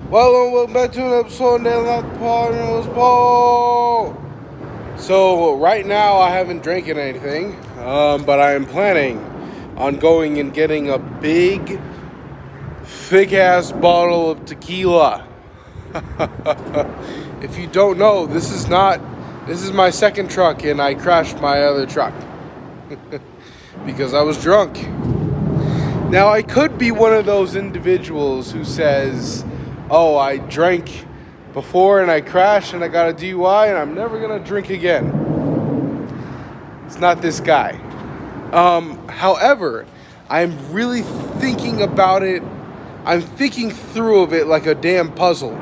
Welcome back to an episode of Daily Life Partners Paul. So right now I haven't drinking anything, but I am planning on going and getting a big, thick-ass bottle of tequila. If you don't know, this is my second truck, and I crashed my other truck because I was drunk. Now I could be one of those individuals who says, oh, I drank before and I crashed and I got a DUI and I'm never going to drink again. It's not this guy. However, I'm really thinking about it. I'm thinking through of it like a damn puzzle.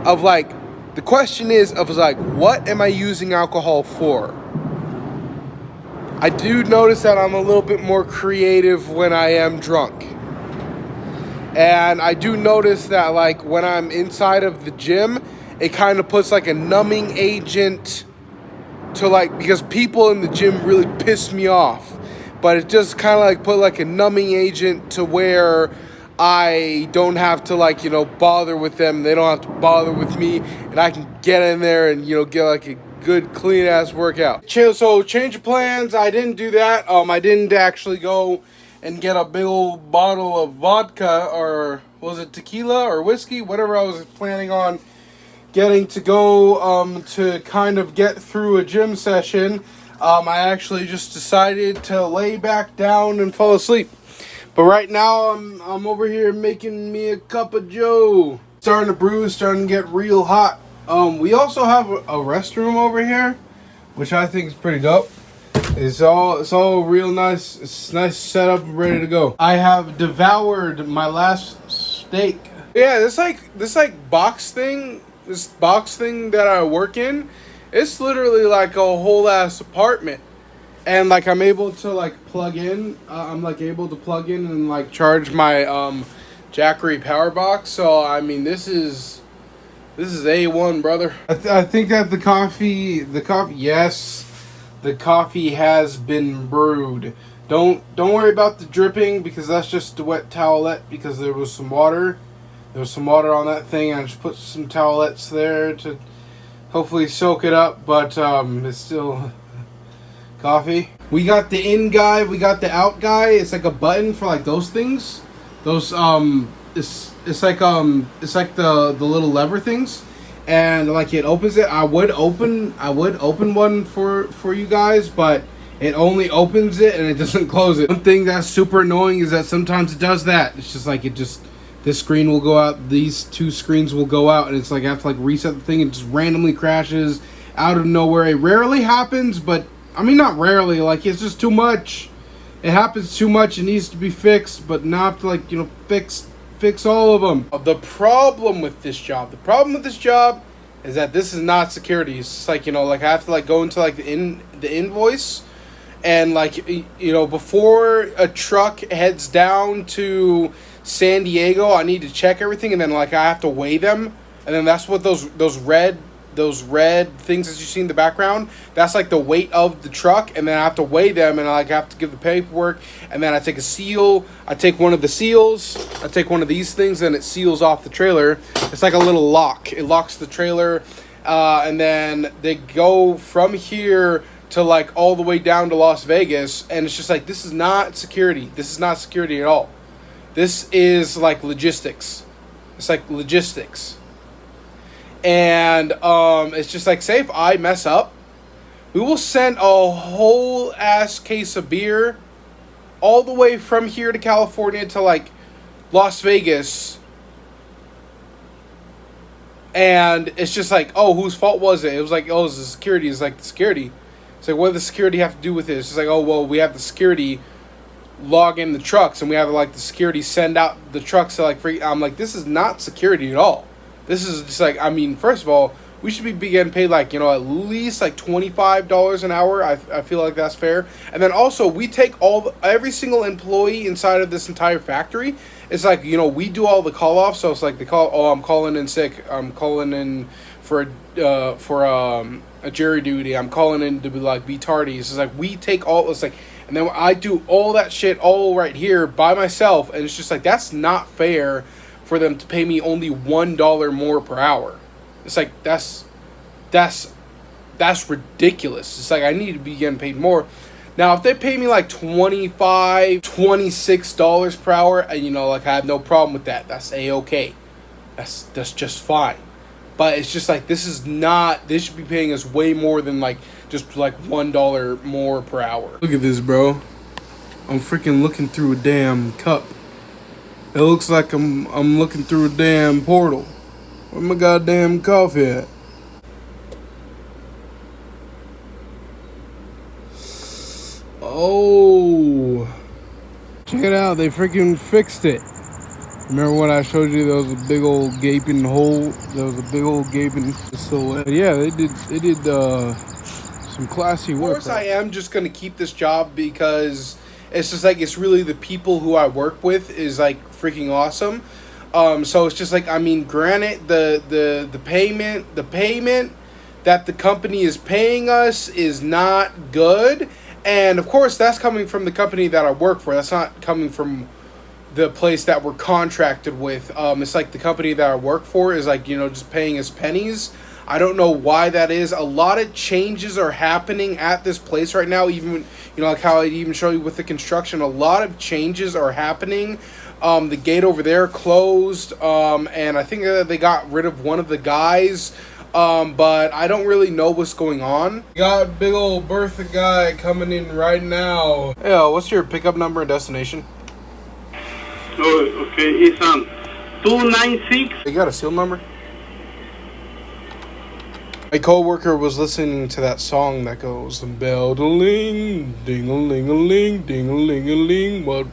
Of like, the question is of like, what am I using alcohol for? I do notice that I'm a little bit more creative when I am drunk. And I do notice that, like, when I'm inside of the gym, it kind of puts, like, a numbing agent to, like, because people in the gym really piss me off. But it just kind of, like, put, like, a numbing agent to where I don't have to, like, you know, bother with them. They don't have to bother with me. And I can get in there and, you know, get, like, a good, clean-ass workout. So, change of plans. I didn't do that. I didn't actually go and get a big old bottle of vodka, or was it tequila or whiskey, whatever I was planning on getting to go to kind of get through a gym session. I actually just decided to lay back down and fall asleep. But right now I'm over here making me a cup of joe. Starting to brew, starting to get real hot. We also have a restroom over here, which I think is pretty dope. It's all real nice. It's nice setup and ready to go. I have devoured my last steak. Yeah, this box thing that I work in, it's literally like a whole ass apartment. And like I'm able to like plug in. I'm like able to plug in and like charge my Jackery power box. So I mean this is A1, brother. I think that the coffee, yes. The coffee has been brewed. Don't worry about the dripping because that's just the wet towelette because there was some water. There was some water on that thing. I just put some towelettes there to hopefully soak it up, but it's still coffee. We got the in guy, we got the out guy. It's like a button for like those things. Those it's like the little lever things. And like it opens it. I would open one for you guys, but it only opens it and it doesn't close it. One thing that's super annoying is that sometimes it does that. It's just like this screen will go out, these two screens will go out, and it's like I have to like reset the thing. It just randomly crashes out of nowhere. It rarely happens, but I mean not rarely. Like it's just too much. It happens too much. It needs to be fixed, but now I have to like fix all of them. The problem with this job is that this is not security. It's just like, like I have to like go into like the invoice and like, before a truck heads down to San Diego, I need to check everything and then like I have to weigh them. And then that's what those red things that you see in the background, that's like the weight of the truck, and then I have to weigh them and I like have to give the paperwork, and then I take a seal. I take one of the seals. I take one of these things and it seals off the trailer. It's like a little lock. It locks the trailer, and then they go from here to like all the way down to Las Vegas, and it's just like this is not security. This is not security at all. This is like logistics. It's like logistics. And it's just like, say if I mess up, we will send a whole ass case of beer all the way from here to California to like Las Vegas. And it's just like, oh, whose fault was it? It was like, oh, it's the security. It's like the security. It's like, what does the security have to do with it? It's just like, oh, well, we have the security log in the trucks, and we have like the security send out the trucks to like free. I'm like, this is not security at all. This is just like, I mean, first of all, we should be getting paid like, at least like $25 an hour. I feel like that's fair. And then also, we take every single employee inside of this entire factory. It's like, we do all the call offs. So it's like they call, oh, I'm calling in sick. I'm calling in for a jury duty. I'm calling in to be tardy. It's like we take all. It's like, and then I do all that shit all right here by myself, and it's just like that's not fair for them to pay me only $1 more per hour. It's like that's ridiculous. It's like I need to be getting paid more. Now, if they pay me like $25, $26 per hour, and you know, like I have no problem with that. That's a-okay. That's just fine. But it's just like this is not. They should be paying us way more than like just like $1 more per hour. Look at this, bro. I'm freaking looking through a damn cup. It looks like I'm looking through a damn portal. Where my goddamn coffee at? Oh, check it out. They freaking fixed it. Remember when I showed you there was a big old gaping hole? There was a big old gaping silhouette. Yeah, they did some classy work. Of course, I am just gonna keep this job because it's just like it's really the people who I work with is like freaking awesome. So it's just like, I mean, granted, the payment that the company is paying us is not good. And of course, that's coming from the company that I work for. That's not coming from the place that we're contracted with. It's like the company that I work for is like, you know, just paying us pennies. I don't know why that is. A lot of changes are happening at this place right now. Even, you know, like how I even show you with the construction, a lot of changes are happening. The gate over there closed, and I think that they got rid of one of the guys. But I don't really know what's going on. Got big old Bertha guy coming in right now. Hey, what's your pickup number and destination? Oh, okay, it's 296. You got a seal number? My coworker was listening to that song that goes bell-a-ling, ding-a-ling-a-ling, ding-a-ling-a-ling, what?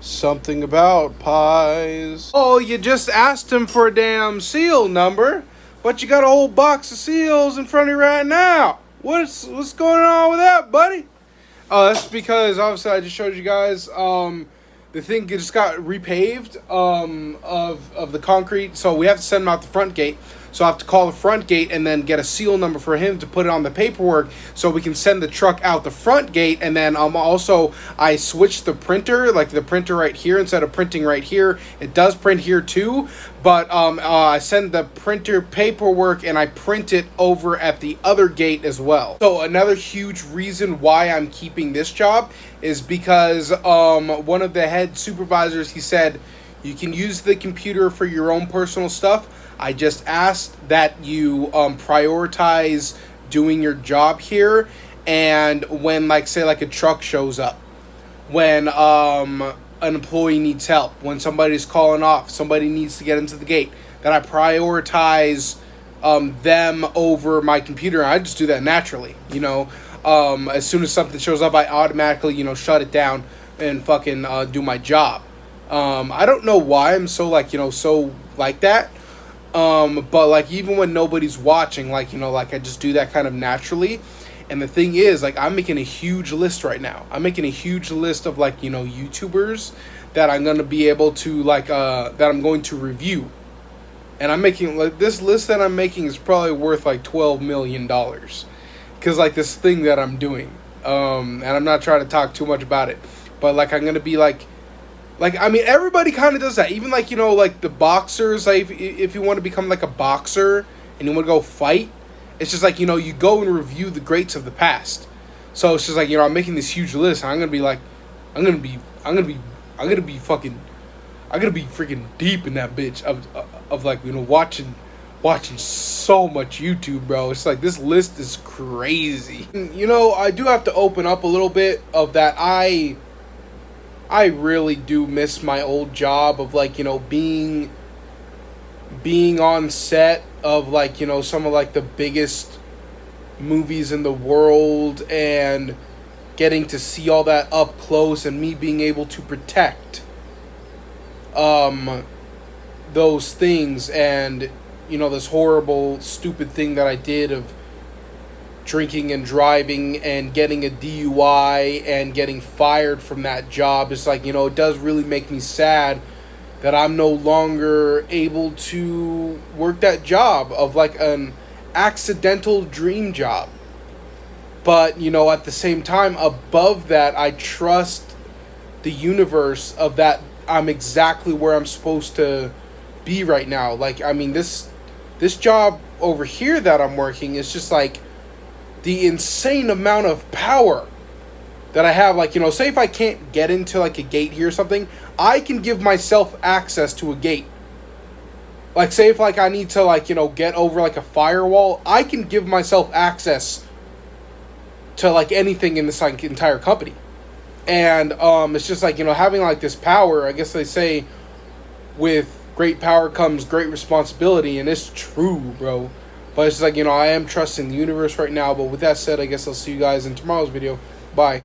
Something about pies. Oh, you just asked him for a damn seal number, but you got a whole box of seals in front of you right now. What's going on with that, buddy? Oh, that's because obviously I just showed you guys the thing just got repaved of the concrete, so we have to send him out the front gate. So I have to call the front gate and then get a seal number for him to put it on the paperwork so we can send the truck out the front gate. And then also I switched the printer, like the printer right here, instead of printing right here. It does print here too, but I send the printer paperwork and I print it over at the other gate as well. So another huge reason why I'm keeping this job is because one of the head supervisors, he said, you can use the computer for your own personal stuff. I just asked that you prioritize doing your job here, and when like say like a truck shows up, when an employee needs help, when somebody's calling off, somebody needs to get into the gate, that I prioritize them over my computer. I just do that naturally, you know. As soon as something shows up, I automatically, you know, shut it down and fucking do my job. I don't know why I'm so like, you know, so like that. But like even when nobody's watching, like, you know, like I just do that kind of naturally. And the thing is, like, I'm making a huge list right now. I'm making a huge list of like, you know, YouTubers that I'm going to be able to like, that I'm going to review. And I'm making like this list that I'm making is probably worth like $12 million. Cause like this thing that I'm doing, and I'm not trying to talk too much about it, but like, I'm going to be like, I mean, everybody kind of does that. Even, like, you know, like, the boxers, like, if you want to become, like, a boxer and you want to go fight, it's just, like, you know, you go and review the greats of the past. So it's just, like, you know, I'm making this huge list. And I'm going to be, like, I'm going to be freaking deep in that bitch of like, you know, watching so much YouTube, bro. It's, like, this list is crazy. And, you know, I do have to open up a little bit of that. I really do miss my old job of like, you know, being on set of like, you know, some of like the biggest movies in the world and getting to see all that up close and me being able to protect those things and, you know, this horrible, stupid thing that I did of drinking and driving and getting a DUI and getting fired from that job. It's like, you know, it does really make me sad that I'm no longer able to work that job of like an accidental dream job. But, you know, at the same time, above that, I trust the universe of that I'm exactly where I'm supposed to be right now. Like, I mean, this job over here that I'm working is just like the insane amount of power that I have. Like, you know, say if I can't get into like a gate here or something, I can give myself access to a gate. Like, say if like I need to, like, you know, get over like a firewall, I can give myself access to like anything in this like entire company. And it's just like, you know, having like this power, I guess they say with great power comes great responsibility, and it's true, bro. But it's like, you know, I am trusting the universe right now. But with that said, I guess I'll see you guys in tomorrow's video. Bye.